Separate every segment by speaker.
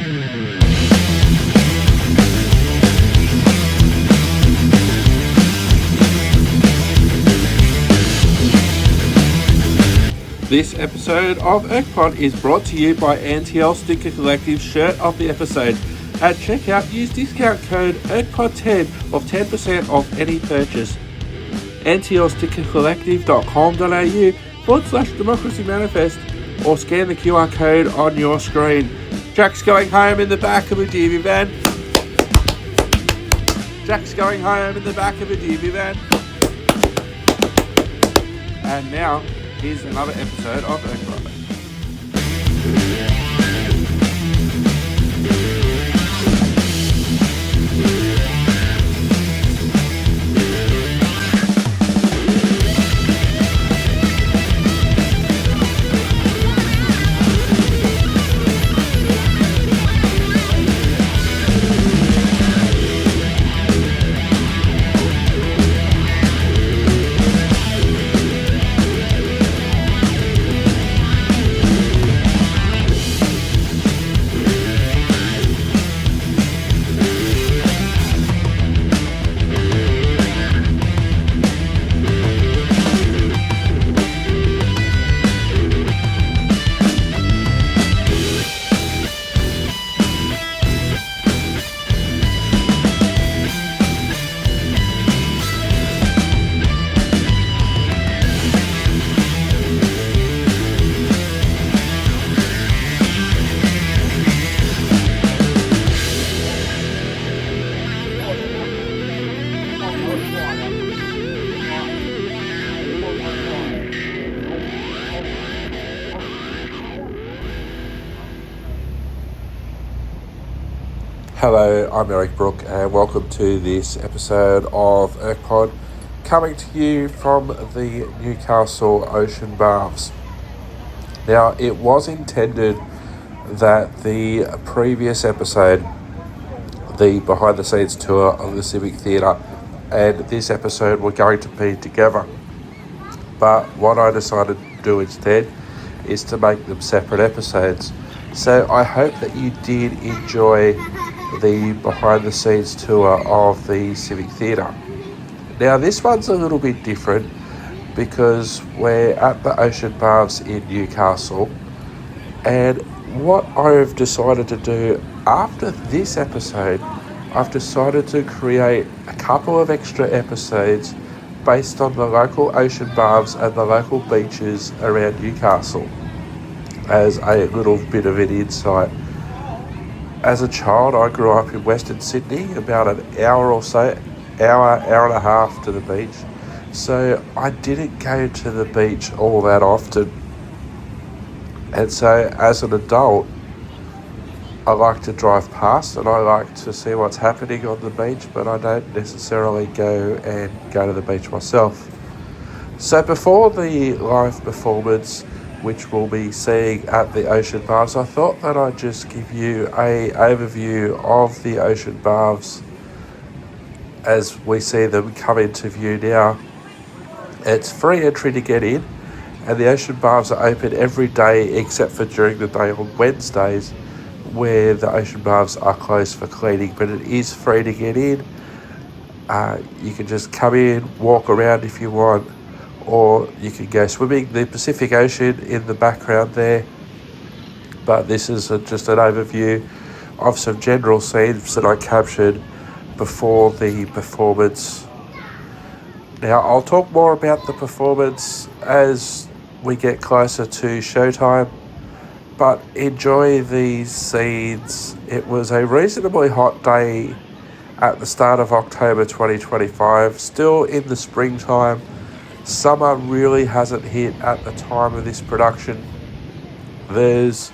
Speaker 1: This episode of ErkPod is brought to you by NTL Sticker Collective's shirt of the episode. At checkout, use discount code ErkPod10 of 10% off any purchase. ntlstickercollective.com.au/democracy manifest or scan the QR code on your screen. Jack's going home in the back of a DV van. Jack's going home in the back of a DV van. And now, here's another episode of ErkPod. Hello, I'm Eric Brook and welcome to this episode of ErkPod, coming to you from the Newcastle Ocean Baths. Now, it was intended that the previous episode, the behind the scenes tour of the Civic Theatre, and this episode were going to be together. But what I decided to do instead is to make them separate episodes. So I hope that you did enjoy the behind the scenes tour of the Civic Theatre. Now this one's a little bit different because we're at the Ocean Baths in Newcastle, and what I've decided to do after this episode, I've decided to create a couple of extra episodes based on the local ocean baths and the local beaches around Newcastle as a little bit of an insight. As a child, I grew up in Western Sydney, about an hour or so, hour and a half to the beach. So I didn't go to the beach all that often. And so as an adult, I like to drive past and I like to see what's happening on the beach, but I don't necessarily go to the beach myself. So before the live performance, which we'll be seeing at the Ocean Baths, I thought that I'd just give you an overview of the Ocean Baths as we see them come into view now. It's free entry to get in, and the Ocean Baths are open every day except for during the day on Wednesdays, where the Ocean Baths are closed for cleaning, but it is free to get in. You can just come in, walk around if you want, or you can go swimming. The Pacific Ocean in the background there, but this is just an overview of some general scenes that I captured before the performance. Now I'll talk more about the performance as we get closer to showtime, but enjoy these scenes. It was a reasonably hot day at the start of October 2025, still in the springtime. Summer really hasn't hit at the time of this production. There's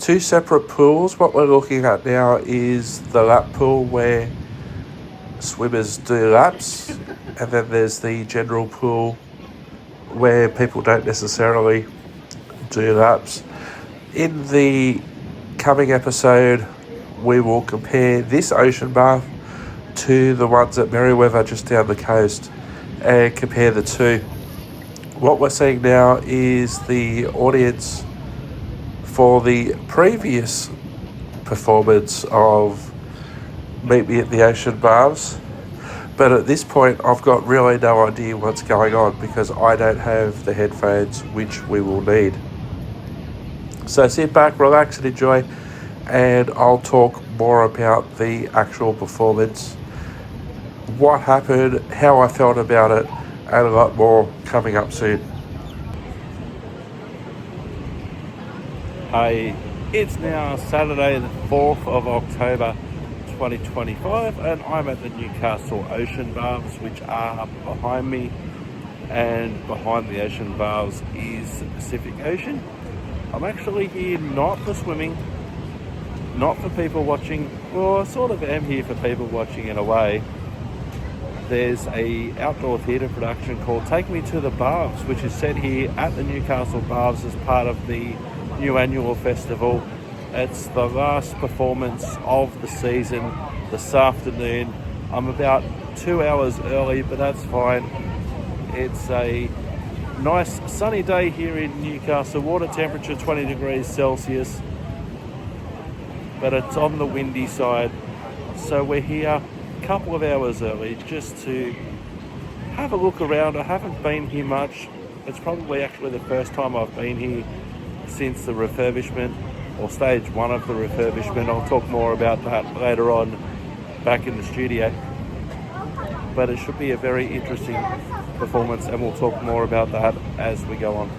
Speaker 1: two separate pools. What we're looking at now is the lap pool where swimmers do laps, and then there's the general pool where people don't necessarily do laps. In the coming episode, we will compare this ocean bath to the ones at Merewether just down the coast and compare the two. What we're seeing now is the audience for the previous performance of Meet Me at the Ocean Baths. But at this point, I've got really no idea what's going on because I don't have the headphones which we will need. So sit back, relax and enjoy, and I'll talk more about the actual performance, what happened, how I felt about it, and a lot more coming up soon. Hey, it's now Saturday the 4th of October 2025 and I'm at the Newcastle Ocean Baths, which are behind me, and behind the Ocean Baths is the Pacific Ocean. I'm actually here not for swimming, not for people watching. Well, I sort of am here for people watching in a way. There's a outdoor theatre production called Take Me to the Baths, which is set here at the Newcastle Baths as part of the new annual festival. It's the last performance of the season this afternoon. I'm about 2 hours early, but that's fine. It's a nice sunny day here in Newcastle, water temperature 20 degrees Celsius, but it's on the windy side. So we're here a couple of hours early just to have a look around. I haven't been here much. It's probably actually the first time I've been here since the refurbishment, or stage one of the refurbishment. I'll talk more about that later on back in the studio. But it should be a very interesting performance and we'll talk more about that as we go on.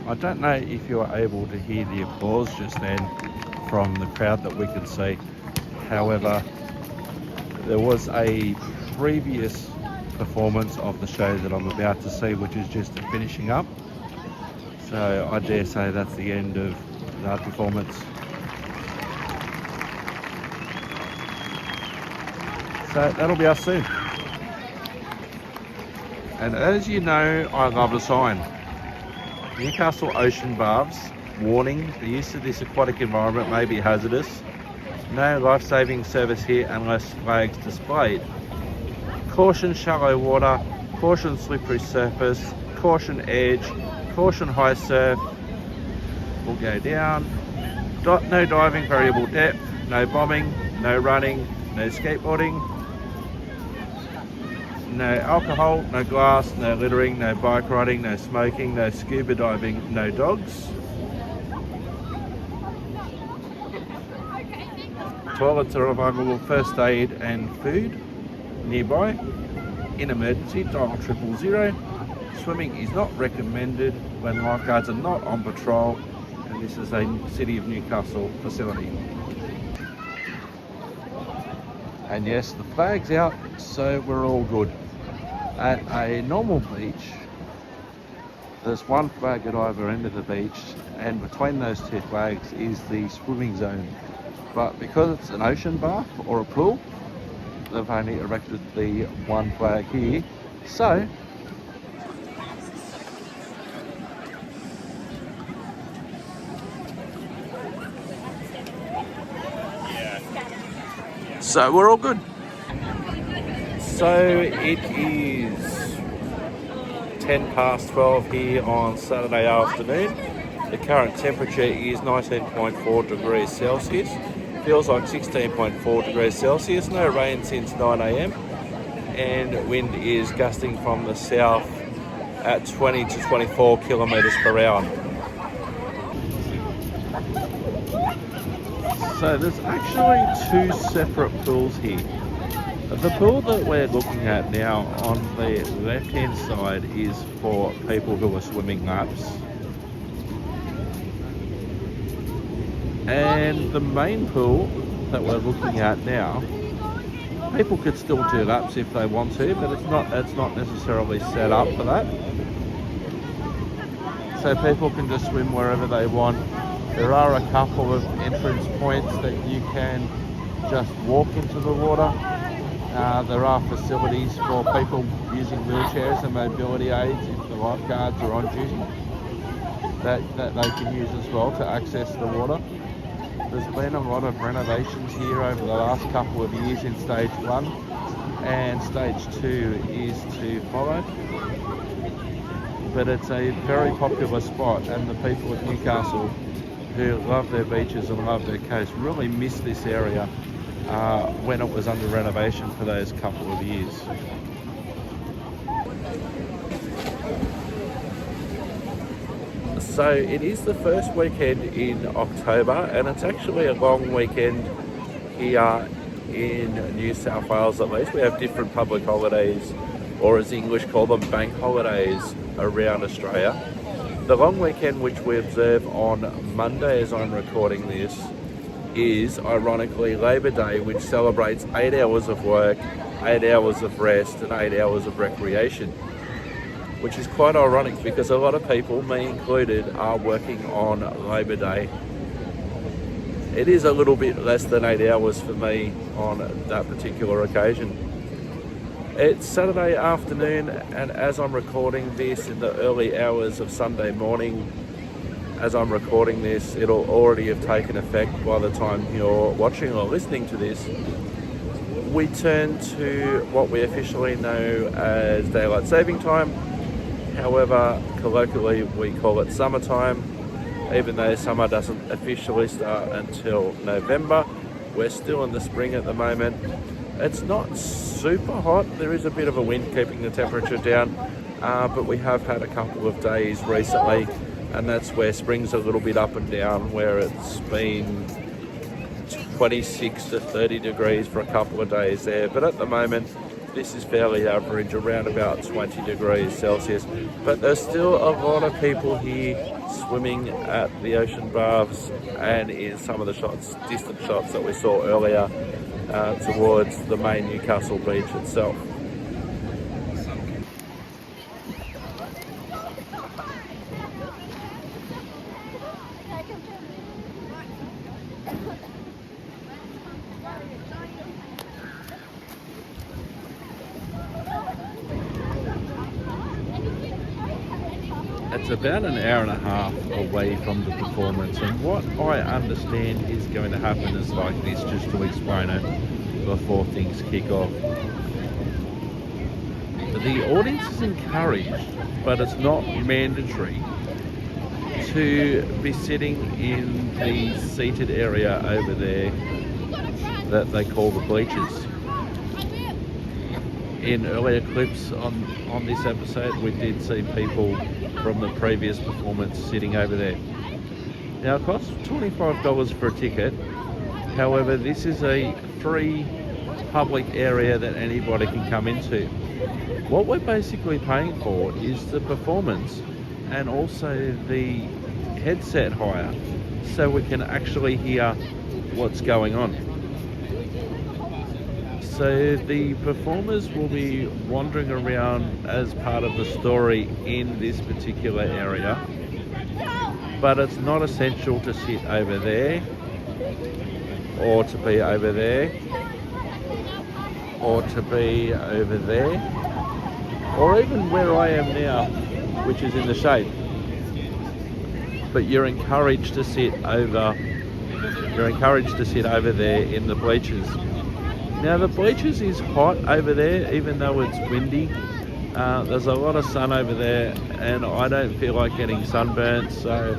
Speaker 1: I don't know if you were able to hear the applause just then from the crowd that we could see. However, there was a previous performance of the show that I'm about to see, which is just finishing up. So I dare say that's the end of that performance. So that'll be us soon. And as you know, I love a sign. Newcastle Ocean Baths, warning, the use of this aquatic environment may be hazardous. No life-saving service here unless flags displayed. Caution shallow water, caution slippery surface, caution edge, caution high surf. We'll go down. No diving, variable depth, no bombing, no running, no skateboarding, no alcohol, no glass, no littering, no bike riding, no smoking, no scuba diving, no dogs. Toilets are available, first aid and food nearby. In emergency, dial 000. Swimming is not recommended when lifeguards are not on patrol, and this is a City of Newcastle facility. And yes, the flag's out, so we're all good. At a normal beach, there's one flag at either end of the beach, and between those two flags is the swimming zone. But because it's an ocean bath or a pool, they've only erected the one flag here. So we're all good. So it is 12 here on Saturday afternoon. The current temperature is 19.4 degrees Celsius. Feels like 16.4 degrees Celsius. No rain since 9 a.m. and wind is gusting from the south at 20 to 24 kilometres per hour. So there's actually two separate pools here. The pool that we're looking at now on the left hand side is for people who are swimming laps. And the main pool that we're looking at now, people could still do laps if they want to, but it's not necessarily set up for that. So people can just swim wherever they want. There are a couple of entrance points that you can just walk into the water. There are facilities for people using wheelchairs and mobility aids if the lifeguards are on duty that they can use as well to access the water. There's been a lot of renovations here over the last couple of years in stage 1, and stage 2 is to follow. But it's a very popular spot, and the people of Newcastle who love their beaches and love their coast really miss this area when it was under renovation for those couple of years. So it is the first weekend in October, and it's actually a long weekend here in New South Wales. At least we have different public holidays, or as English call them, bank holidays around Australia. The long weekend which we observe on Monday as I'm recording this is ironically Labor Day, which celebrates 8 hours of work, 8 hours of rest and 8 hours of recreation, which is quite ironic because a lot of people, me included, are working on Labor Day. It is a little bit less than 8 hours for me on that particular occasion. It's Saturday afternoon, and as I'm recording this in the early hours of Sunday morning, as I'm recording this, it'll already have taken effect by the time you're watching or listening to this. We turn to what we officially know as daylight saving time. However, colloquially we call it summertime, even though summer doesn't officially start until November. We're still in the spring at the moment. It's not super hot. There is a bit of a wind keeping the temperature down, but we have had a couple of days recently, and that's where spring's a little bit up and down, where it's been 26 to 30 degrees for a couple of days there. But at the moment, this is fairly average, around about 20 degrees Celsius. But there's still a lot of people here swimming at the ocean baths, and in some of the shots, distant shots that we saw earlier towards the main Newcastle beach itself. It's about an hour and a half away from the performance, and what I understand is going to happen is like this, just to explain it before things kick off. The audience is encouraged, but it's not mandatory, to be sitting in the seated area over there that they call the bleachers. In earlier clips on this episode, we did see people from the previous performance sitting over there. Now, it costs $25 for a ticket. However, this is a free public area that anybody can come into. What we're basically paying for is the performance and also the headset hire, so we can actually hear what's going on. So the performers will be wandering around as part of the story in this particular area, but it's not essential to sit over there or to be over there or to be over there or even where I am now, which is in the shade. But you're encouraged to sit over there in the bleachers. Now the bleachers is hot over there, even though it's windy. There's a lot of sun over there and I don't feel like getting sunburnt, so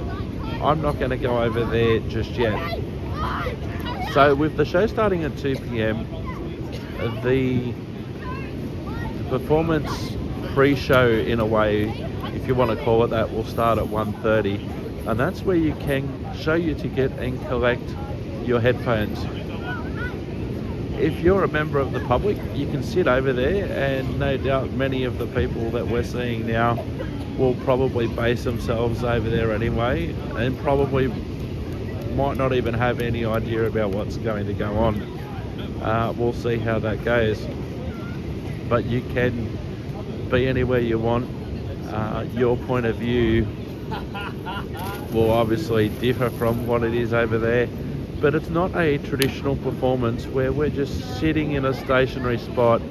Speaker 1: I'm not going to go over there just yet. So with the show starting at 2 p.m, the performance pre-show, in a way, if you want to call it that, will start at 1:30, and that's where you can show your ticket and collect your headphones. If you're a member of the public, you can sit over there, and no doubt many of the people that we're seeing now will probably base themselves over there anyway, and probably might not even have any idea about what's going to go on. We'll see how that goes. But you can be anywhere you want. Your point of view will obviously differ from what it is over there, but it's not a traditional performance where we're just sitting in a stationary spot.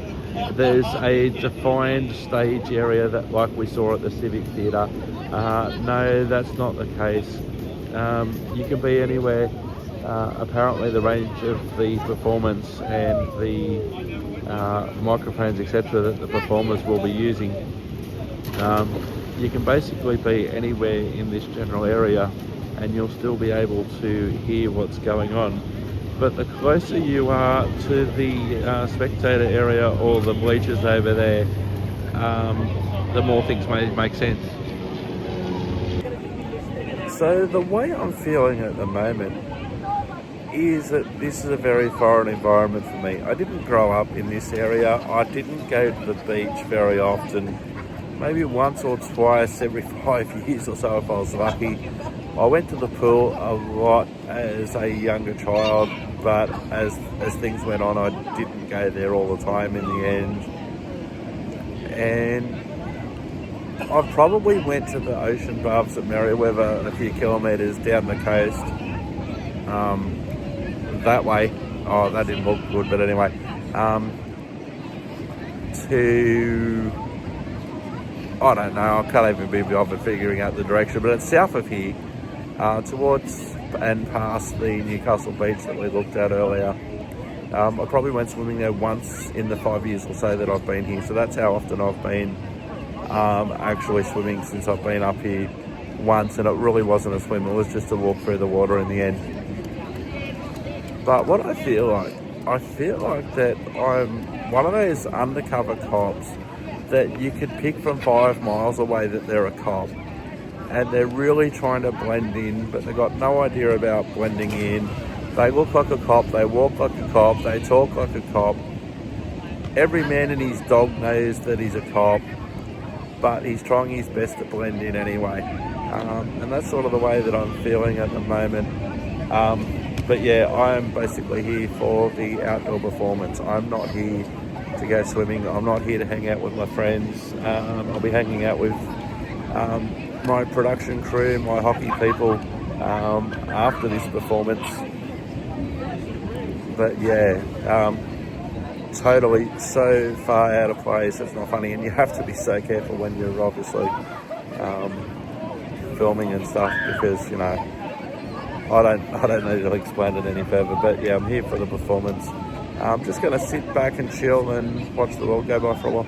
Speaker 1: There's a defined stage area that, like we saw at the Civic Theatre. No, that's not the case. You can be anywhere. Apparently the range of the performance and the microphones, etc., that the performers will be using, you can basically be anywhere in this general area and you'll still be able to hear what's going on. But the closer you are to the spectator area or the bleachers over there, the more things may make sense. So the way I'm feeling at the moment is that this is a very foreign environment for me. I didn't grow up in this area. I didn't go to the beach very often. Maybe once or twice every 5 years or so if I was lucky. I went to the pool a lot as a younger child, but as things went on, I didn't go there all the time in the end. And I probably went to the Ocean Baths at Merriweather a few kilometres down the coast. That way. Oh, that didn't look good, but anyway. I don't know, I can't even be bothered figuring out the direction, but it's south of here, towards and past the Newcastle beach that we looked at earlier. I probably went swimming there once in the 5 years or so that I've been here, so that's how often I've been actually swimming since I've been up here once, and it really wasn't a swim, it was just a walk through the water in the end. But what I feel like that I'm one of those undercover cops that you could pick from 5 miles away that they're a cop, and they're really trying to blend in, but they've got no idea about blending in. They look like a cop, they walk like a cop, they talk like a cop. Every man and his dog knows that he's a cop, but he's trying his best to blend in anyway. And that's sort of the way that I'm feeling at the moment. But yeah, I'm basically here for the outdoor performance. I'm not here to go swimming. I'm not here to hang out with my friends. I'll be hanging out with my production crew, my hockey people, after this performance. But yeah, totally so far out of place, it's not funny, and you have to be so careful when you're obviously filming and stuff, because you know, I don't need to explain it any further. But yeah, I'm here for the performance. I'm just going to sit back and chill and watch the world go by for a while.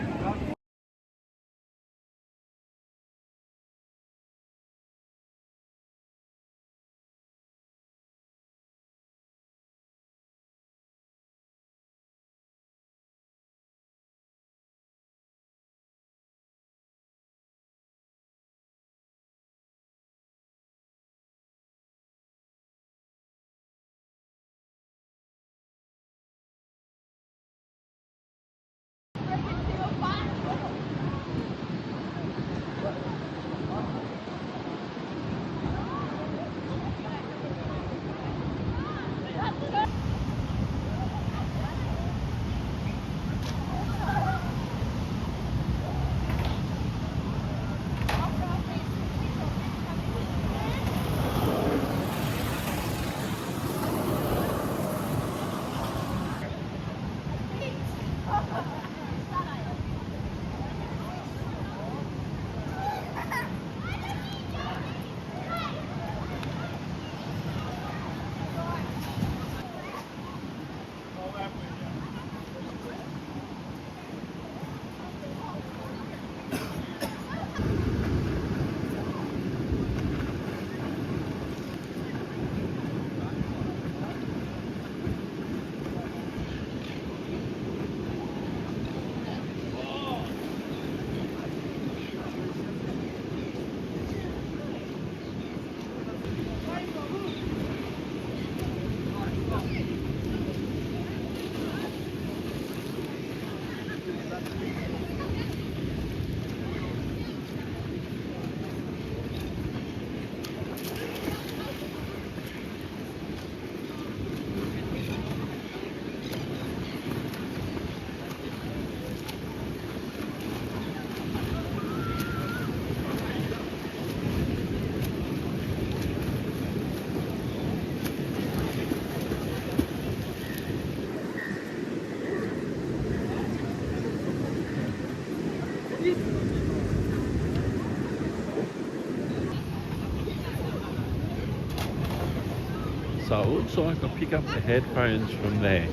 Speaker 1: So it looks like I'll pick up the headphones from there.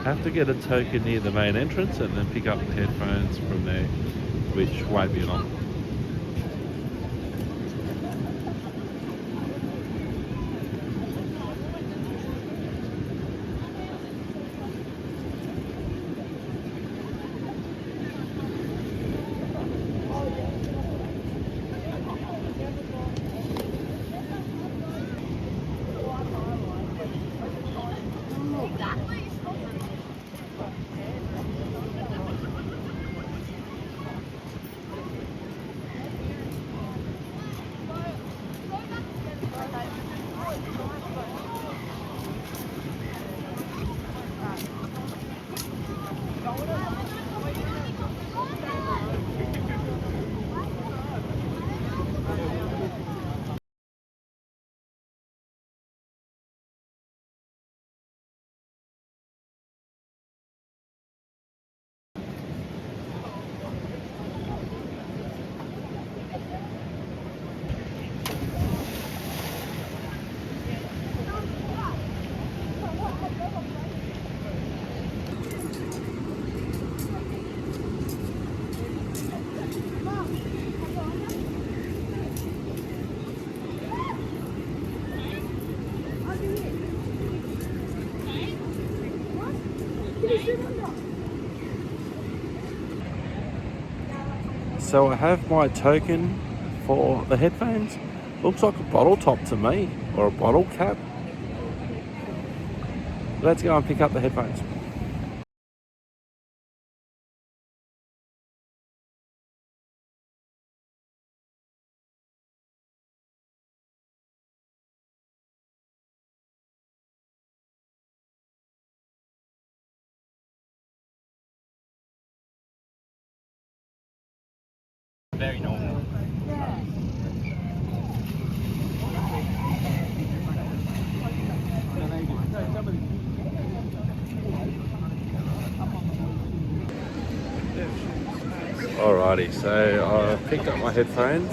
Speaker 1: Have to get a token near the main entrance and then pick up the headphones from there, which won't be long. So I have my token for the headphones. Looks like a bottle top to me, or a bottle cap. Let's go and pick up the headphones.
Speaker 2: Very normal.
Speaker 1: Alrighty, so I picked up my headphones.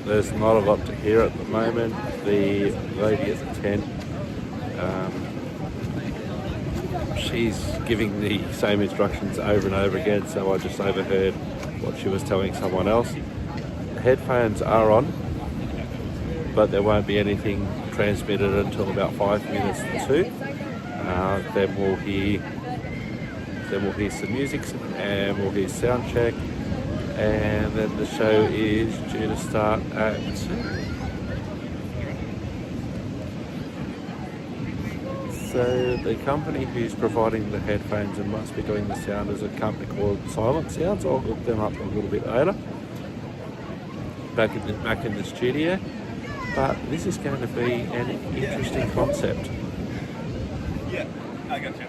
Speaker 1: There's not a lot to hear at the moment. The lady at the tent, she's giving the same instructions over and over again, so I just overheard what she was telling someone else. The headphones are on, but there won't be anything transmitted until about 5 minutes to 2. Then we'll hear some music and we'll hear sound check, and then the show is due to start at 2. So the company who's providing the headphones and must be doing the sound is a company called Silent Sounds. I'll look them up a little bit later, back in the studio. But this is going to be an interesting concept.
Speaker 2: Yeah, I got you.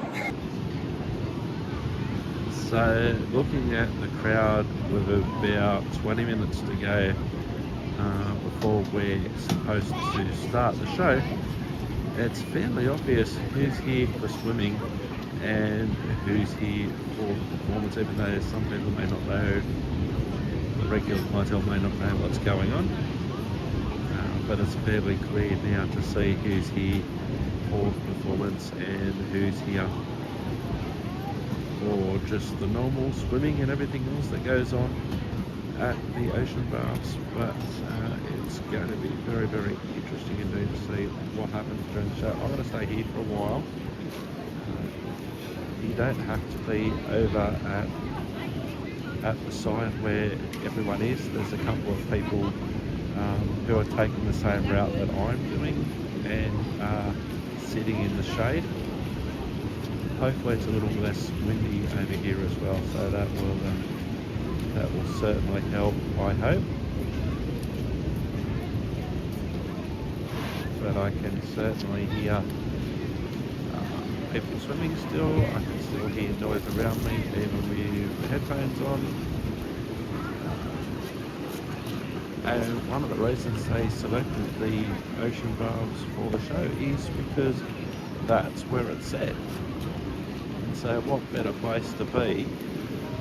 Speaker 1: So looking at the crowd with about 20 minutes to go before we're supposed to start the show, it's fairly obvious who's here for swimming and who's here for performance, even though some people may not know, the regular clientele may not know what's going on. But it's fairly clear now to see who's here for performance and who's here for just the normal swimming and everything else that goes on at the ocean baths. But it's going to be very, very interesting indeed to see what happens during the show. I'm going to stay here for a while. You don't have to be over at the side where everyone is. There's a couple of people who are taking the same route that I'm doing and are sitting in the shade. Hopefully it's a little less windy over here as well, so that will certainly help, I hope. But I can certainly hear people swimming still. I can still hear noise around me, even with the headphones on. And one of the reasons they selected the ocean baths for the show is because that's where it's set. And so what better place to be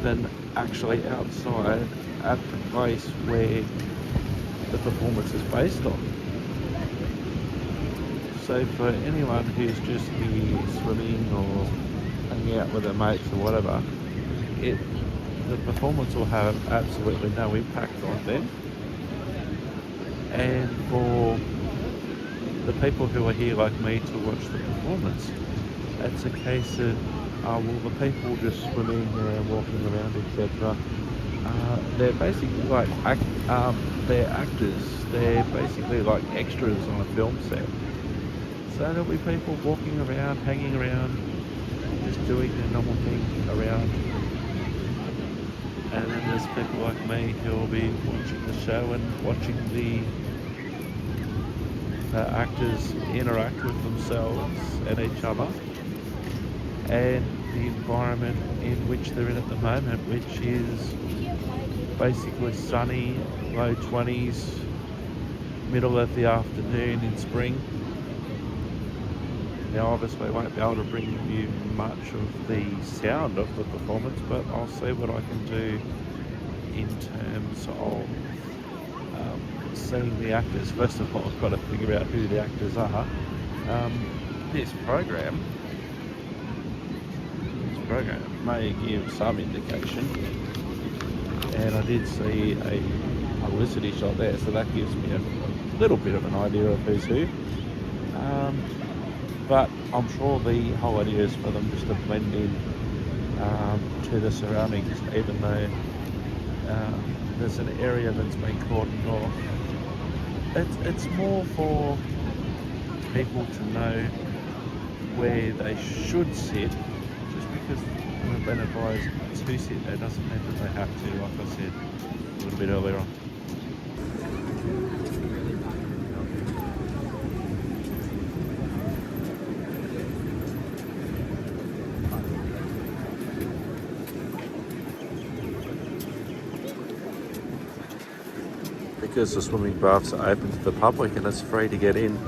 Speaker 1: than actually outside at the place where the performance is based on. So for anyone who's just here swimming or hanging out with their mates or whatever, the performance will have absolutely no impact on them. And for the people who are here like me to watch the performance, it's a case of, well, the people just swimming and walking around, etc. They're basically like they're actors. They're basically like extras on a film set. So there'll be people walking around, hanging around, just doing their normal thing around. And then there's people like me who will be watching the show and watching the actors interact with themselves and each other, and the environment in which they're in at the moment, which is basically sunny, low 20s, middle of the afternoon in spring. Now obviously I won't be able to bring you much of the sound of the performance, but I'll see what I can do in terms of seeing the actors. First of all, I've got to figure out who the actors are. This program may give some indication, and I did see a publicity shot there, so that gives me a little bit of an idea of who's who. But I'm sure the whole idea is for them just to blend in to the surroundings, even though there's an area that's been cordoned off. It's more for people to know where they should sit. Just because we've been advised to sit there doesn't mean that they have to, like I said a little bit earlier on. Because the swimming baths are open to the public and it's free to get in,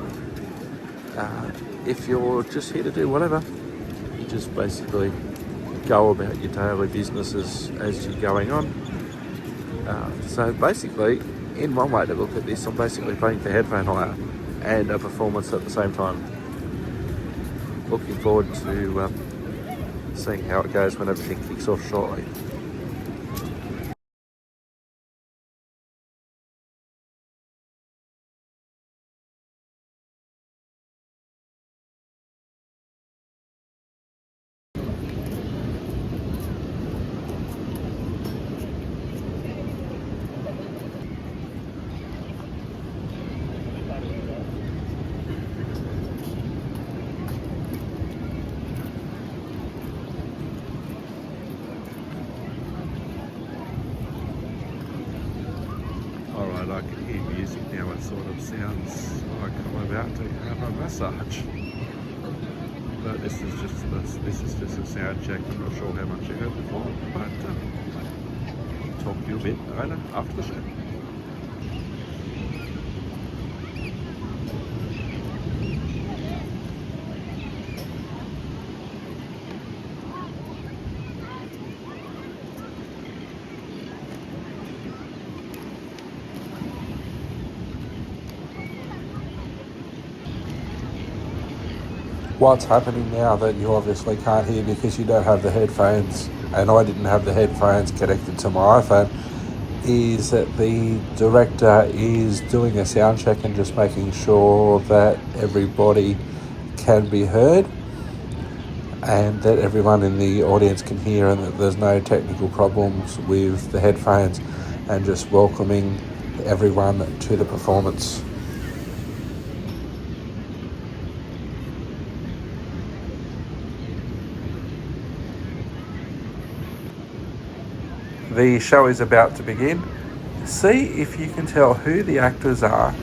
Speaker 1: if you're just here to do whatever, you just basically go about your daily businesses as you're going on. So basically, in one way to look at this, I'm basically paying for headphone hire and a performance at the same time. Looking forward to seeing how it goes when everything kicks off shortly. Alright, I can hear music now. It sort of sounds like I'm about to have a massage. But this is just a sound check. I'm not sure how much you heard before, but I'll talk to you a bit later after the show. What's happening now that you obviously can't hear because you don't have the headphones, and I didn't have the headphones connected to my iPhone, is that the director is doing a sound check and just making sure that everybody can be heard and that everyone in the audience can hear and that there's no technical problems with the headphones, and just welcoming everyone to the performance. The show is about to begin. See if you can tell who the actors are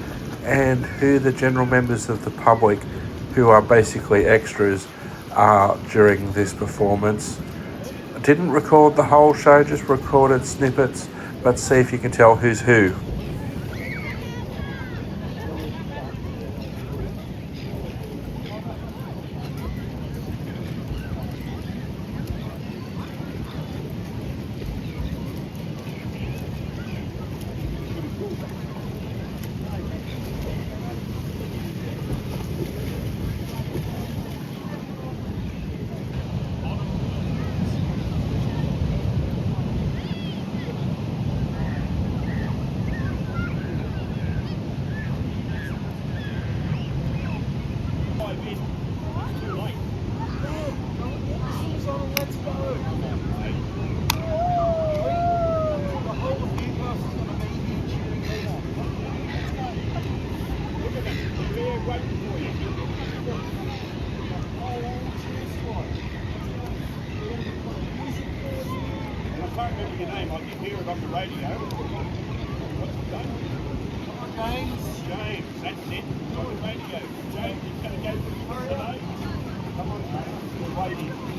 Speaker 1: and who the general members of the public, who are basically extras, are during this performance. I didn't record the whole show, just recorded snippets, but see if you can tell who's who.
Speaker 2: can't remember your name. I did hear it on the radio. What's your name? James. James, that's it. It's on the radio. James is going to go for you today. Come on, James. We're waiting.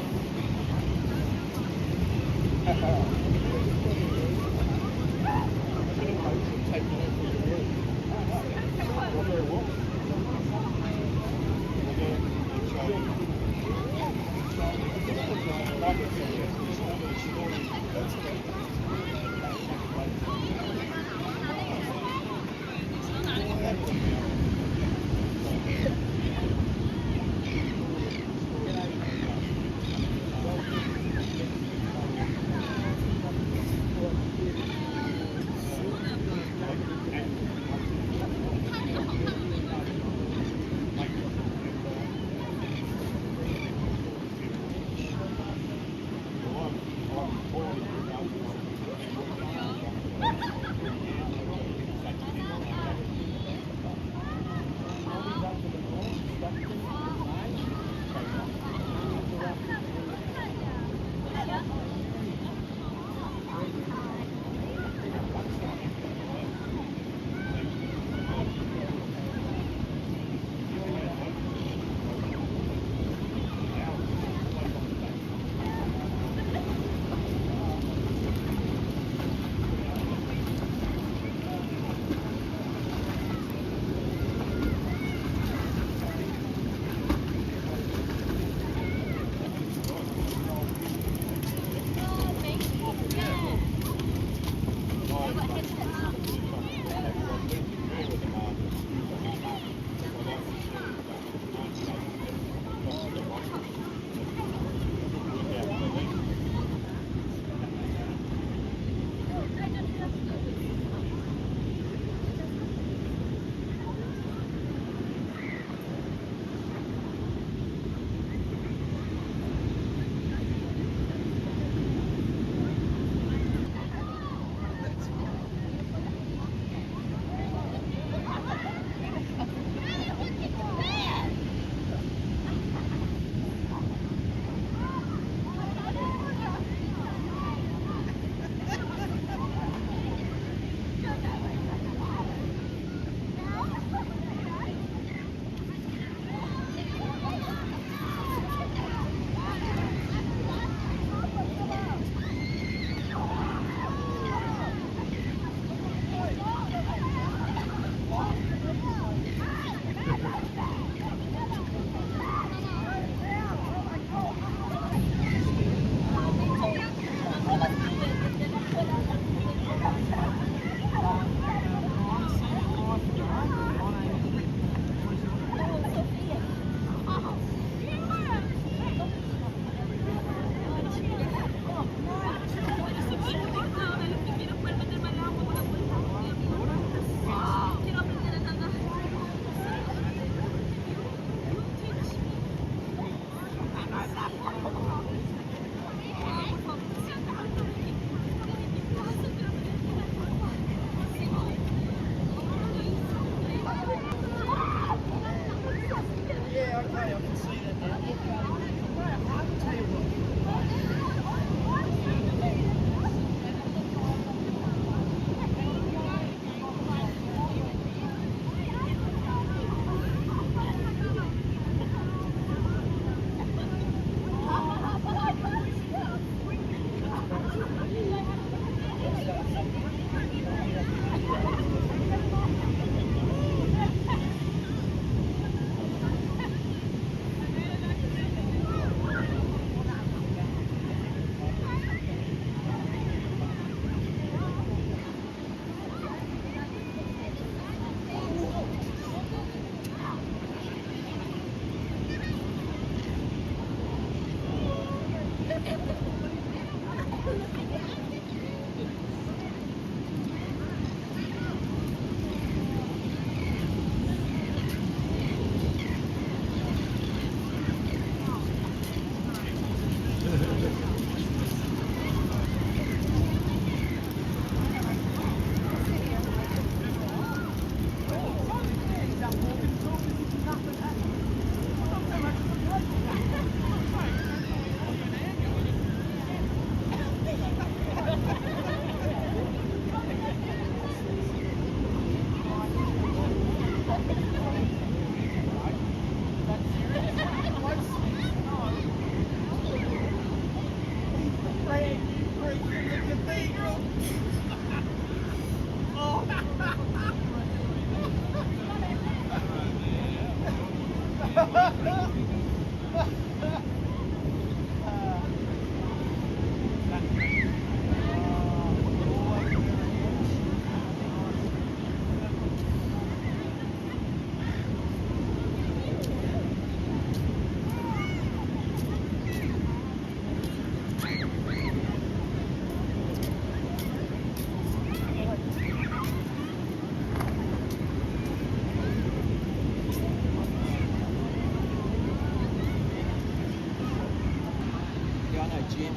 Speaker 3: Yeah, I know Jim.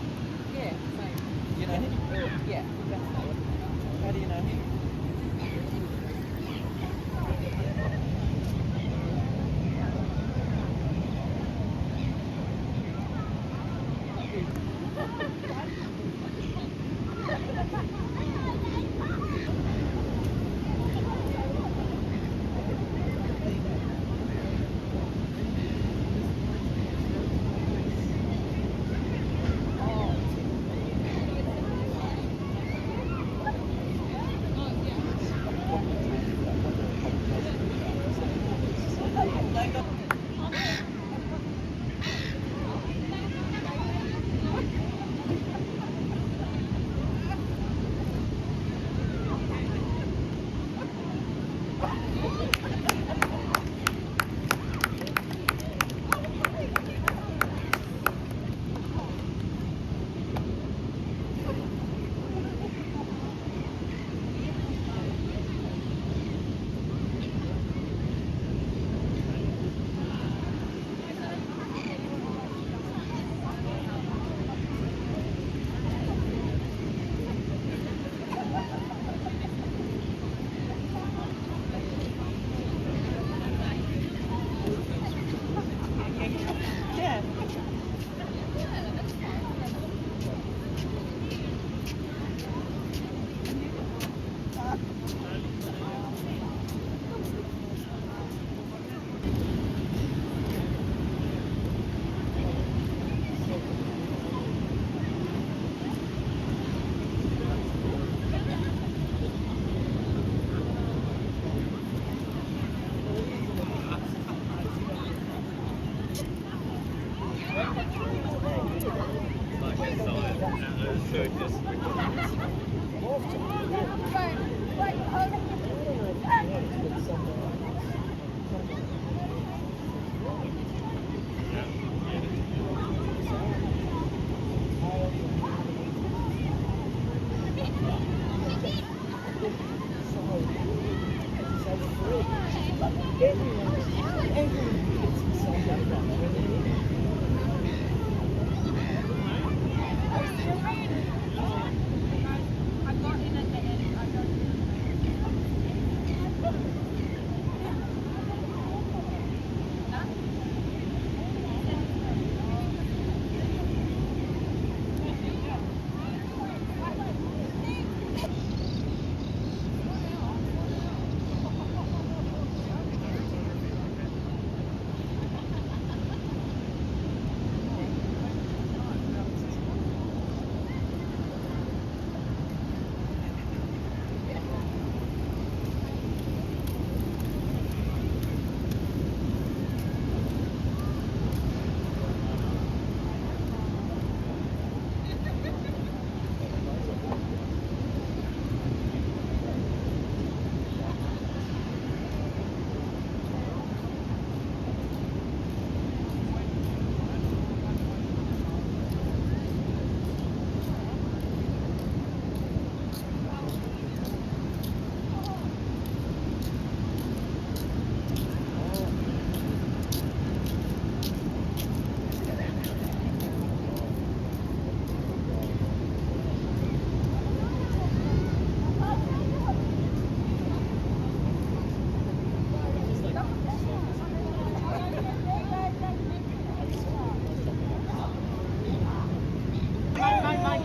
Speaker 4: Yeah, same.
Speaker 3: You know him?
Speaker 4: Yeah, definitely.
Speaker 3: How do you know him? Yeah.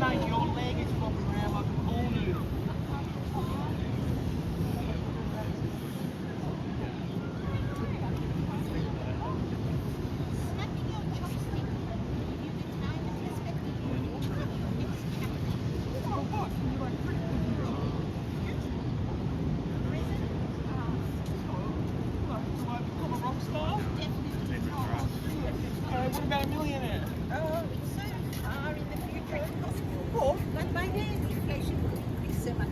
Speaker 2: Mate, your leg is flopping around like a pool noodle.
Speaker 5: Snapping your chopstick. You can time and respect.
Speaker 4: my hand. Thank you so much.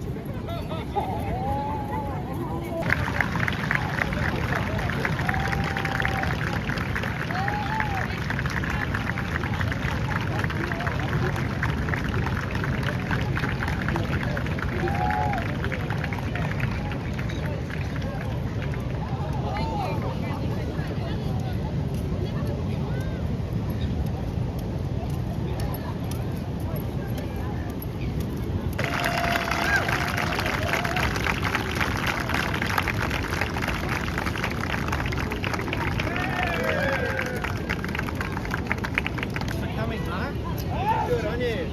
Speaker 3: Good on you.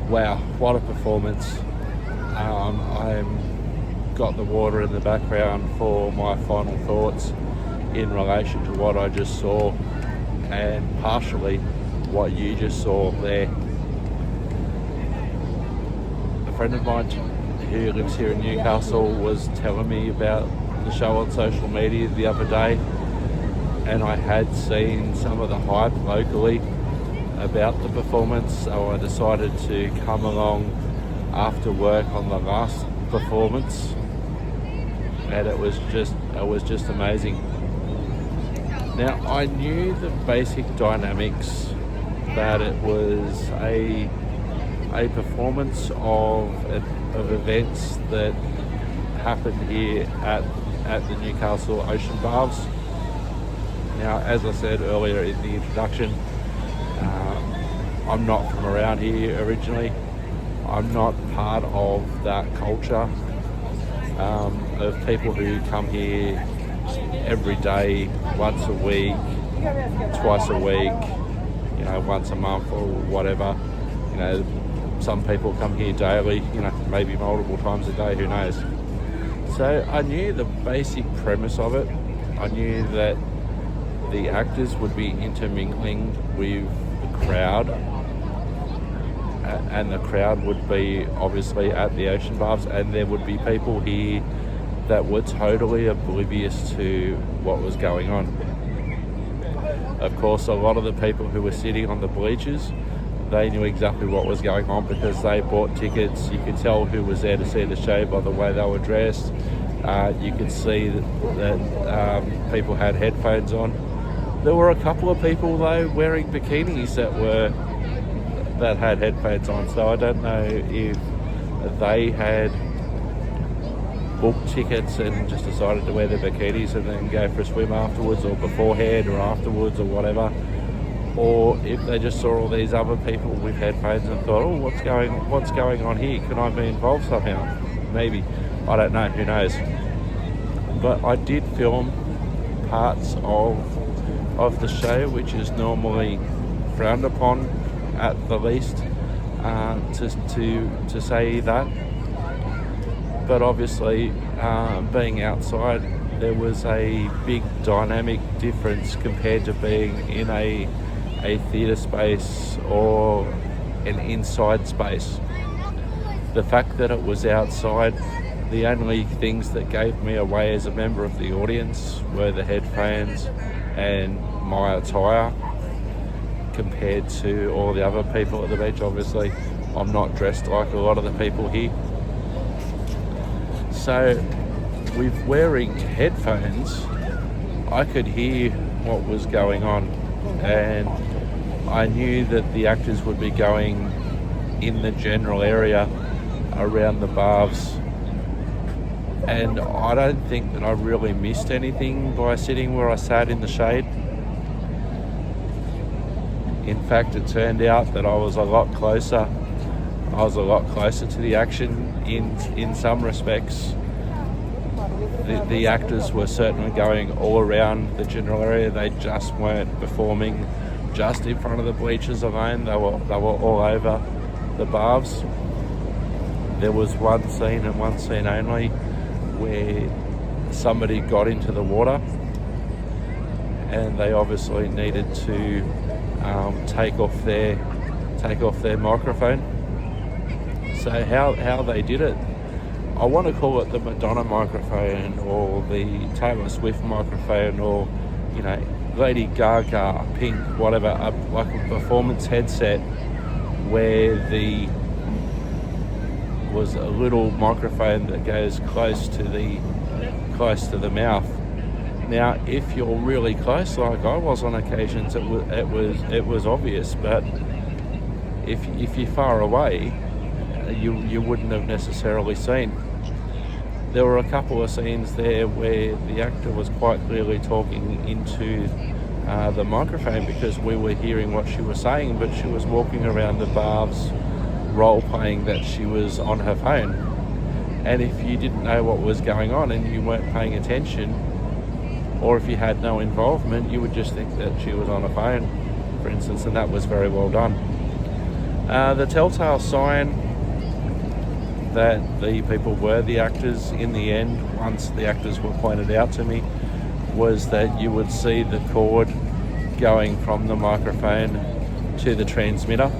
Speaker 1: Wow, what a performance. I'm got the water in the background for my final thoughts in relation to what I just saw and partially what you just saw there. A friend of mine who lives here in Newcastle was telling me about the show on social media the other day, and I had seen some of the hype locally about the performance, so I decided to come along after work on the last performance, and it was just amazing. Now, I knew the basic dynamics, that it was a performance of events that happened here at the Newcastle Ocean Baths. Now, as I said earlier in the introduction, I'm not from around here originally. I'm not part of that culture of people who come here every day, once a week, twice a week, once a month or whatever. Some people come here daily, maybe multiple times a day, who knows. So I knew the basic premise of it. I knew that the actors would be intermingling with the crowd, and the crowd would be obviously at the ocean baths, and there would be people here that were totally oblivious to what was going on. Of course, a lot of the people who were sitting on the bleachers, they knew exactly what was going on because they bought tickets. You could tell who was there to see the show by the way they were dressed. You could see that people had headphones on. There were a couple of people though wearing bikinis that had headphones on, so I don't know if they had booked tickets and just decided to wear their bikinis and then go for a swim afterwards, or beforehand or afterwards or whatever, or if they just saw all these other people with headphones and thought, oh, what's going on here? Can I be involved somehow? Maybe. I don't know, who knows. But I did film parts of the show, which is normally frowned upon at the least, to say that. But obviously, being outside, there was a big dynamic difference compared to being in a theatre space or an inside space. The fact that it was outside, the only things that gave me away as a member of the audience were the headphones and my attire compared to all the other people at the beach. Obviously, I'm not dressed like a lot of the people here. So with wearing headphones, I could hear what was going on, and I knew that the actors would be going in the general area around the baths, and I don't think that I really missed anything by sitting where I sat in the shade. In fact, it turned out that I was a lot closer to the action in some respects. The actors were certainly going all around the general area. They just weren't performing just in front of the bleachers alone. They were all over the baths. There was one scene and one scene only where somebody got into the water, and they obviously needed to take off their microphone. So how they did it, I want to call it the Madonna microphone or the Taylor Swift microphone, or Lady Gaga, Pink, whatever, like a performance headset where was a little microphone that goes close to the mouth. Now, if you're really close, like I was on occasions, it was obvious. But if you're far away, you wouldn't have necessarily seen. There were a couple of scenes there where the actor was quite clearly talking into the microphone because we were hearing what she was saying, but she was walking around the baths role-playing that she was on her phone. And if you didn't know what was going on and you weren't paying attention, or if you had no involvement, you would just think that she was on a phone, for instance, and that was very well done. The telltale sign that the people were the actors in the end, once the actors were pointed out to me, was that you would see the cord going from the microphone to the transmitter,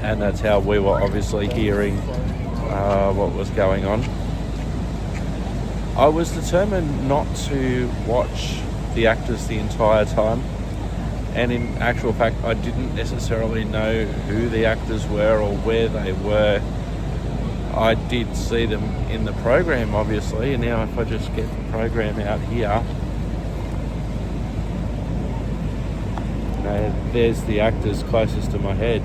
Speaker 1: and that's how we were obviously hearing what was going on. I was determined not to watch the actors the entire time, and in actual fact I didn't necessarily know who the actors were or where they were. I did see them in the program, obviously, and now if I just get the program out here, there's the actors closest to my head.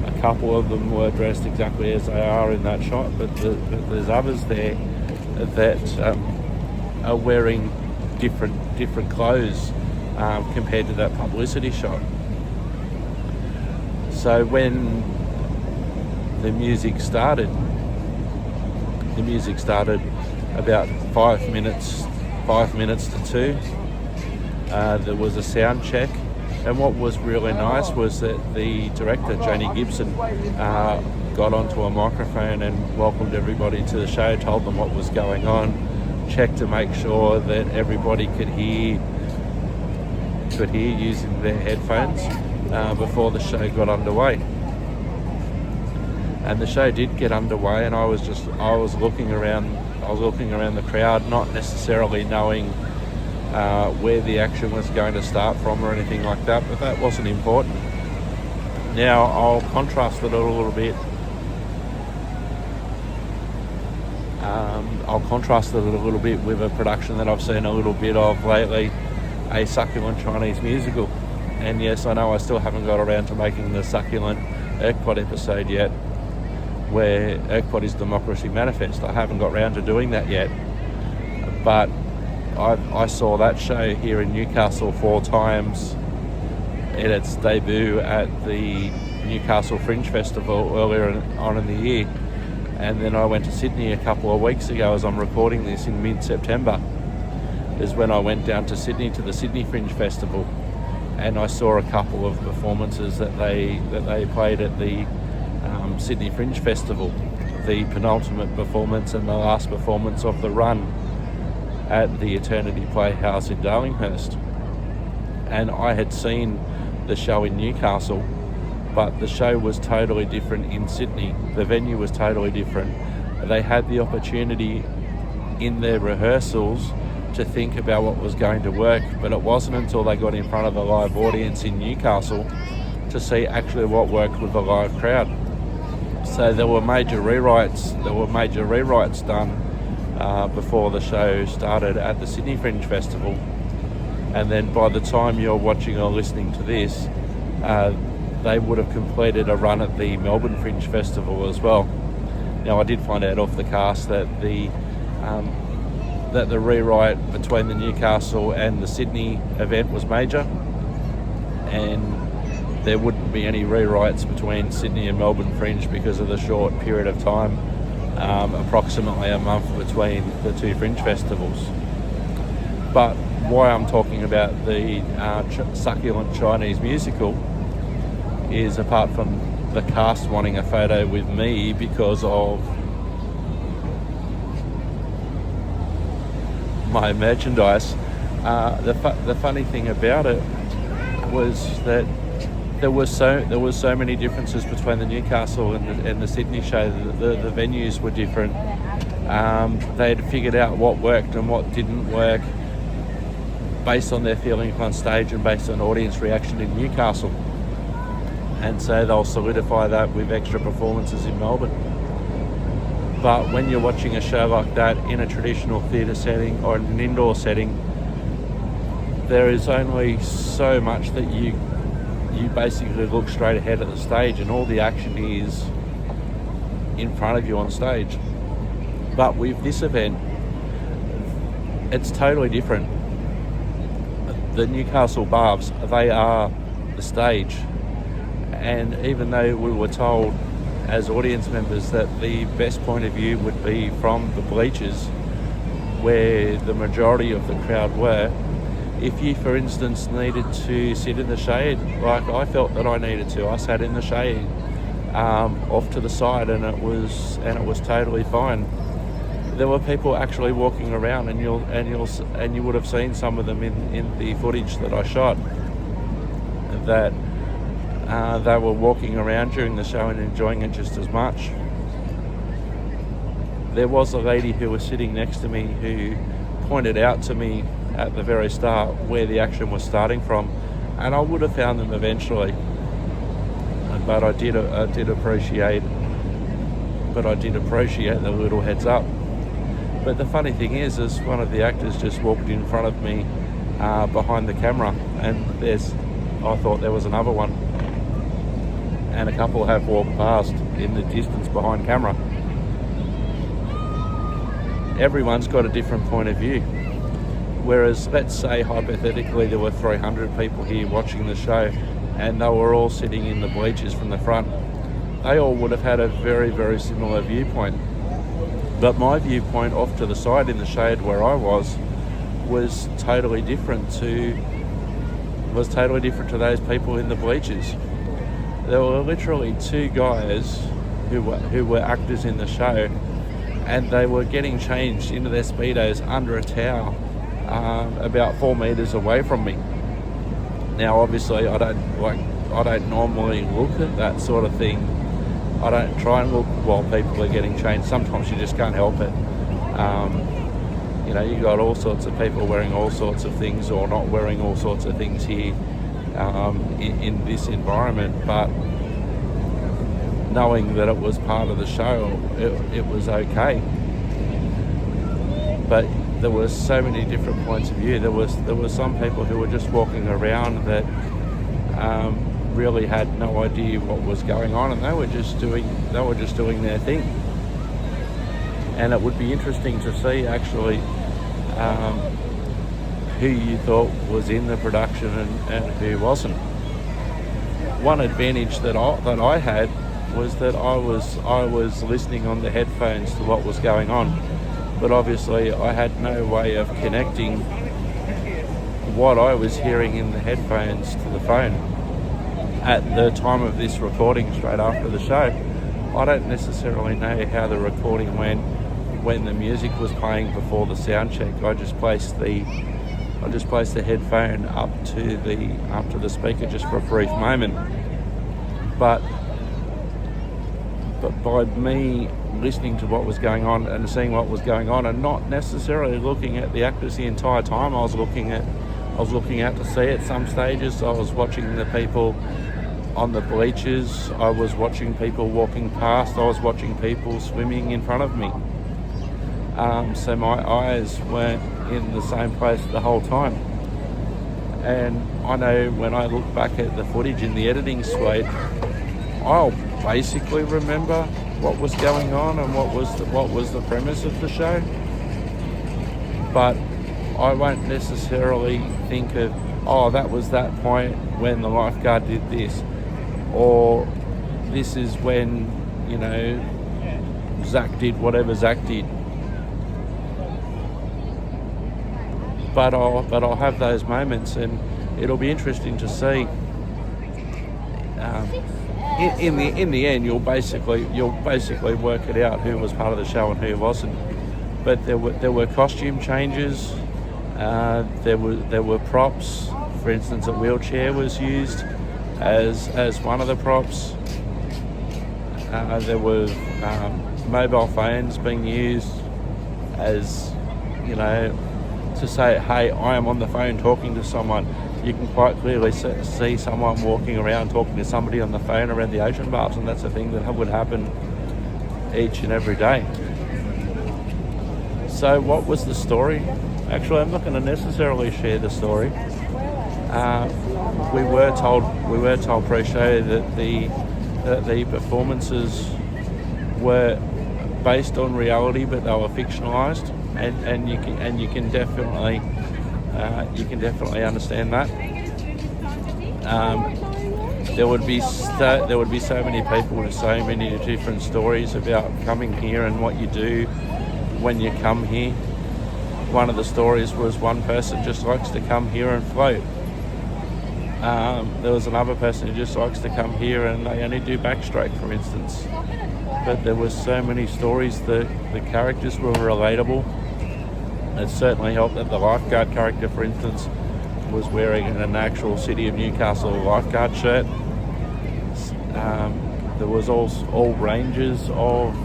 Speaker 1: A couple of them were dressed exactly as they are in that shot, but there's others there that are wearing different clothes compared to that publicity shot. So when the music started about 5 minutes to 2. There was a sound check, and what was really nice was that the director, Janie Gibson, got onto a microphone and welcomed everybody to the show, told them what was going on, checked to make sure that everybody could hear using their headphones before the show got underway. And the show did get underway, and I was looking around the crowd, not necessarily knowing where the action was going to start from or anything like that, but that wasn't important. Now I'll contrast it a little bit. With a production that I've seen a little bit of lately, a succulent Chinese musical. And yes, I know I still haven't got around to making the succulent ERCPOD episode yet, where ERCPOD is Democracy Manifest. I haven't got round to doing that yet, but I saw that show here in Newcastle 4 times in its debut at the Newcastle Fringe Festival earlier on in the year, and then I went to Sydney a couple of weeks ago. As I'm recording this in mid-September is when I went down to Sydney to the Sydney Fringe Festival, and I saw a couple of performances that they played at the Sydney Fringe Festival, the penultimate performance and the last performance of the run at the Eternity Playhouse in Darlinghurst. And I had seen the show in Newcastle, but the show was totally different in Sydney. The venue was totally different. They had the opportunity in their rehearsals to think about what was going to work, but it wasn't until they got in front of a live audience in Newcastle to see actually what worked with a live crowd. So there were major rewrites done before the show started at the Sydney Fringe Festival. And then by the time you're watching or listening to this, they would have completed a run at the Melbourne Fringe Festival as well. Now, I did find out off the cast that the rewrite between the Newcastle and the Sydney event was major, and there wouldn't be any rewrites between Sydney and Melbourne Fringe because of the short period of time, approximately a month between the two Fringe festivals. But why I'm talking about the succulent Chinese musical is, apart from the cast wanting a photo with me because of my merchandise, the funny thing about it was that there was so many differences between the Newcastle and the Sydney show. The venues were different. They had figured out what worked and what didn't work based on their feelings on stage and based on audience reaction in Newcastle. And so they'll solidify that with extra performances in Melbourne. But when you're watching a show like that in a traditional theatre setting or in an indoor setting, there is only so much that you basically look straight ahead at the stage, and all the action is in front of you on stage. But with this event, it's totally different. The Newcastle Baths, they are the stage. And even though we were told as audience members that the best point of view would be from the bleachers where the majority of the crowd were, if you, for instance, needed to sit in the shade, like I felt that I needed to, I sat in the shade off to the side, and it was totally fine. There were people actually walking around, and you would have seen some of them in the footage that I shot, that they were walking around during the show and enjoying it just as much. There was a lady who was sitting next to me who pointed out to me at the very start where the action was starting from, and I would have found them eventually. But I did appreciate the little heads up. But the funny thing is one of the actors just walked in front of me behind the camera, and I thought there was another one. And a couple have walked past in the distance behind camera. Everyone's got a different point of view. Whereas, let's say hypothetically there were 300 people here watching the show, and they were all sitting in the bleachers from the front, they all would have had a very, very similar viewpoint. But my viewpoint off to the side in the shade where I was totally different to those people in the bleachers. There were literally two guys who were actors in the show, and they were getting changed into their Speedos under a towel about 4 meters away from me. Now, obviously, I don't normally look at that sort of thing. I don't try and look while people are getting changed. Sometimes you just can't help it. You got all sorts of people wearing all sorts of things or not wearing all sorts of things here in this environment. But knowing that it was part of the show, it was okay. But there were so many different points of view. There were some people who were just walking around that really had no idea what was going on, and they were just doing their thing. And it would be interesting to see actually who you thought was in the production and who wasn't. One advantage that I had was that I was listening on the headphones to what was going on, but obviously I had no way of connecting what I was hearing in the headphones to the phone. At the time of this recording, straight after the show, I don't necessarily know how the recording went when the music was playing before the sound check. I just placed the headphone up to the speaker just for a brief moment. But by me listening to what was going on and seeing what was going on, and not necessarily looking at the actors the entire time, I was looking out to see at some stages. I was watching the people on the bleachers. I was watching people walking past. I was watching people swimming in front of me. so my eyes weren't in the same place the whole time. And I know when I look back at the footage in the editing suite, I'll basically remember what was going on and what was the premise of the show, but I won't necessarily think of, oh, that was that point when the lifeguard did this, or this is when, you know, Zach did whatever Zach did. But I'll have those moments, and it'll be interesting to see. In the end, you'll basically work it out who was part of the show and who wasn't. But there were costume changes. There were props. For instance, a wheelchair was used as one of the props. There were mobile phones being used as, you know, to say, hey, I am on the phone talking to someone. You can quite clearly see someone walking around talking to somebody on the phone around the ocean baths, and that's a thing that would happen each and every day. So what was the story? Actually, I'm not going to necessarily share the story. We were told pre-show that the performances were based on reality, but they were fictionalized, and you can definitely understand that. There would be so many people with so many different stories about coming here and what you do when you come here. One of the stories was one person just likes to come here and float. There was another person who just likes to come here and they only do backstroke, for instance. But there were so many stories. The characters were relatable. It certainly helped that the lifeguard character, for instance, was wearing an actual City of Newcastle lifeguard shirt. There was all ranges of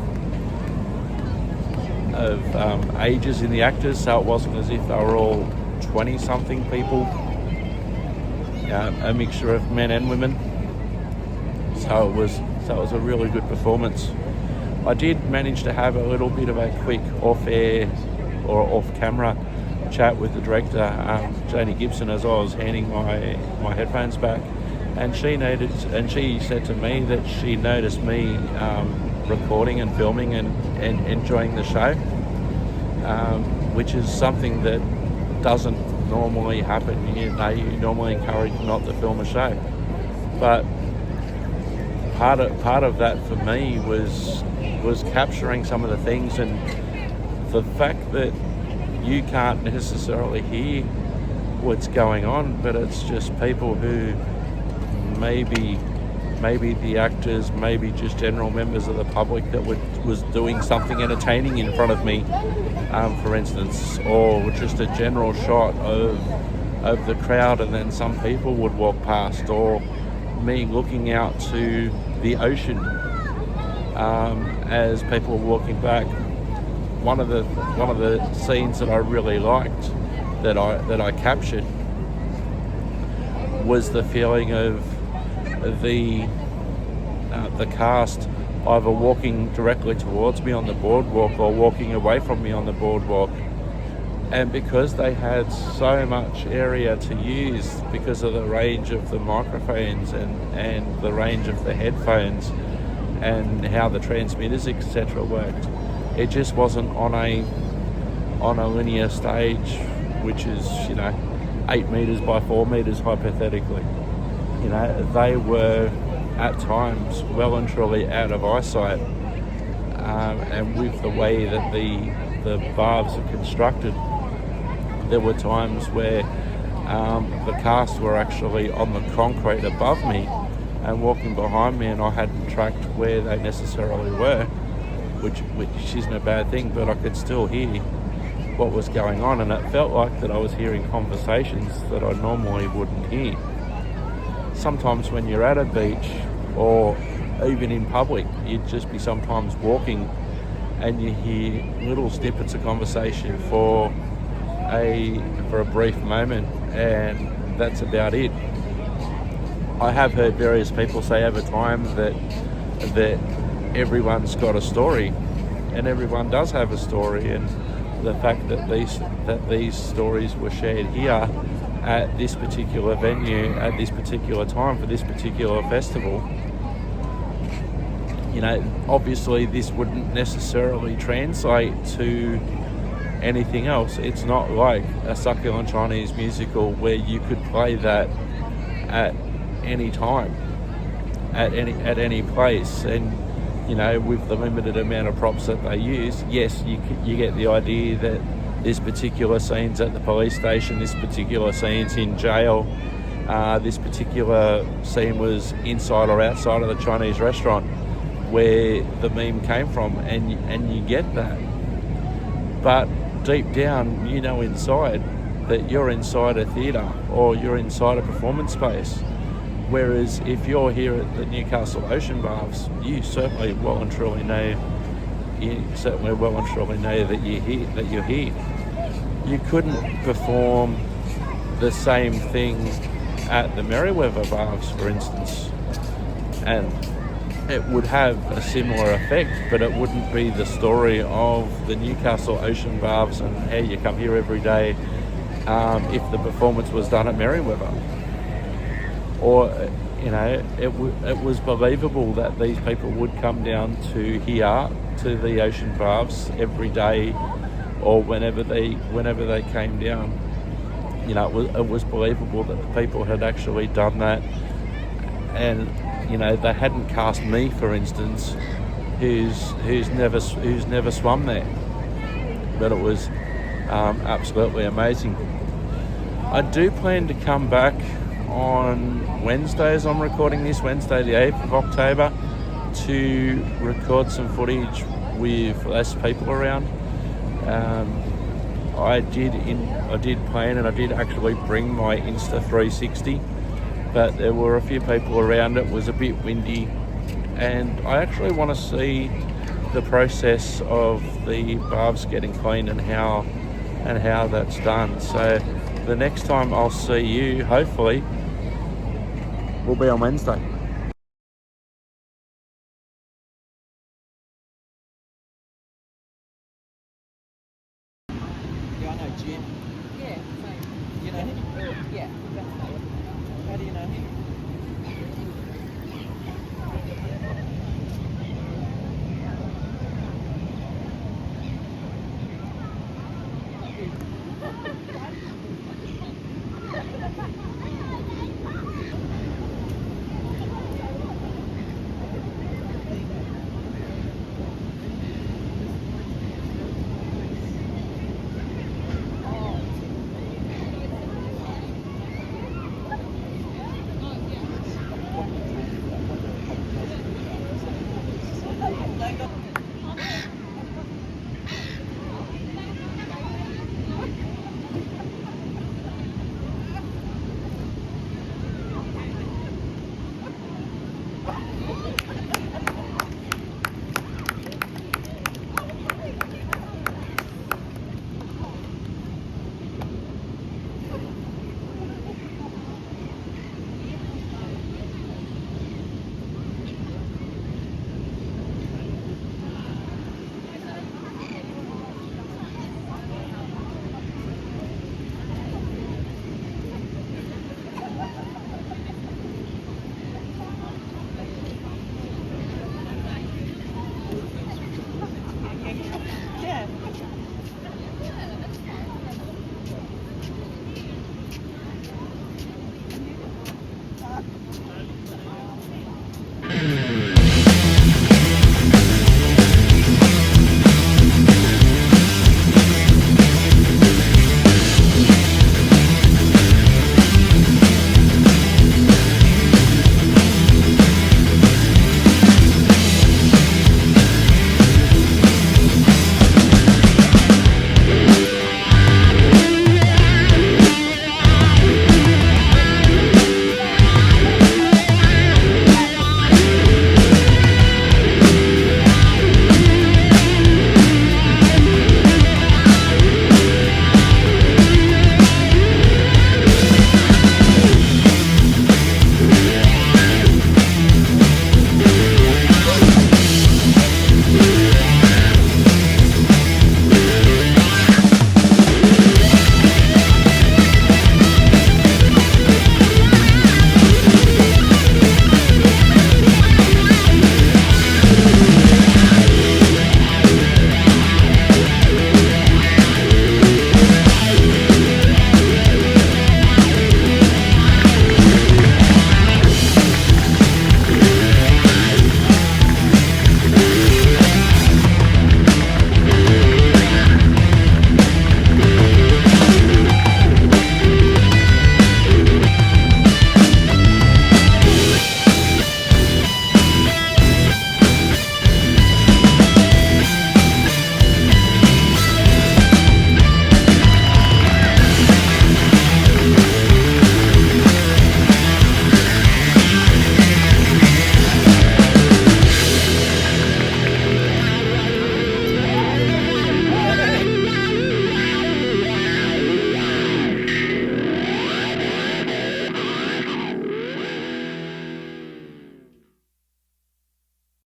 Speaker 1: ages in the actors, so it wasn't as if they were all 20-something people. A mixture of men and women. So it was a really good performance. I did manage to have a little bit of a quick off-air or off-camera chat with the director, Janie Gibson, as I was handing my headphones back, and she said to me that she noticed me recording and filming and enjoying the show, which is something that doesn't normally happen. You normally encourage not to film a show, but part of that for me was capturing some of the things, and the fact that you can't necessarily hear what's going on, but it's just people who maybe the actors, maybe just general members of the public that was doing something entertaining in front of me, for instance, or just a general shot of the crowd, and then some people would walk past, or me looking out to the ocean as people were walking back. One of the scenes that I really liked, that I captured, was the feeling of the cast either walking directly towards me on the boardwalk or walking away from me on the boardwalk. And because they had so much area to use because of the range of the microphones and the range of the headphones and how the transmitters, etc., worked, it just wasn't on a linear stage, which is, 8 meters by 4 meters hypothetically. They were at times well and truly out of eyesight, and with the way that the baths are constructed, there were times where the cast were actually on the concrete above me and walking behind me, and I hadn't tracked where they necessarily were, which isn't a bad thing, but I could still hear what was going on, and it felt like that I was hearing conversations that I normally wouldn't hear. Sometimes when you're at a beach or even in public, you'd just be sometimes walking and you hear little snippets of conversation for a brief moment, and that's about it. I have heard various people say over time that everyone's got a story, and everyone does have a story, and the fact that these stories were shared here at this particular venue at this particular time for this particular festival. You know, obviously this wouldn't necessarily translate to anything else. It's not like a succulent Chinese musical where you could play that at any time, at any place, and you know, with the limited amount of props that they use, yes, you get the idea that this particular scene's at the police station, this particular scene's in jail, this particular scene was inside or outside of the Chinese restaurant where the meme came from, and you get that. But deep down, you know inside that you're inside a theatre or you're inside a performance space. Whereas if you're here at the Newcastle Ocean Baths, you certainly well and truly know that you're here. You couldn't perform the same thing at the Merriweather Baths, for instance, and it would have a similar effect, but it wouldn't be the story of the Newcastle Ocean Baths and how you come here every day if the performance was done at Merriweather. Or, you know, it was believable that these people would come down to here, to the Ocean Baths every day, or whenever they came down. You know, it was believable that the people had actually done that, and you know, they hadn't cast me, for instance, who's never swum there. But it was absolutely amazing. I do plan to come back on Wednesday, as I'm recording this, Wednesday the 8th of October, to record some footage with less people around. I did plan, and I did actually bring my Insta360, but there were a few people around. It was a bit windy, and I actually want to see the process of the baths getting clean and how that's done. So the next time I'll see you, hopefully, will be on Wednesday.
Speaker 3: Yeah, I know Jim.
Speaker 4: Yeah, same.
Speaker 3: You know him?
Speaker 4: Yeah, that's
Speaker 3: How do you know him?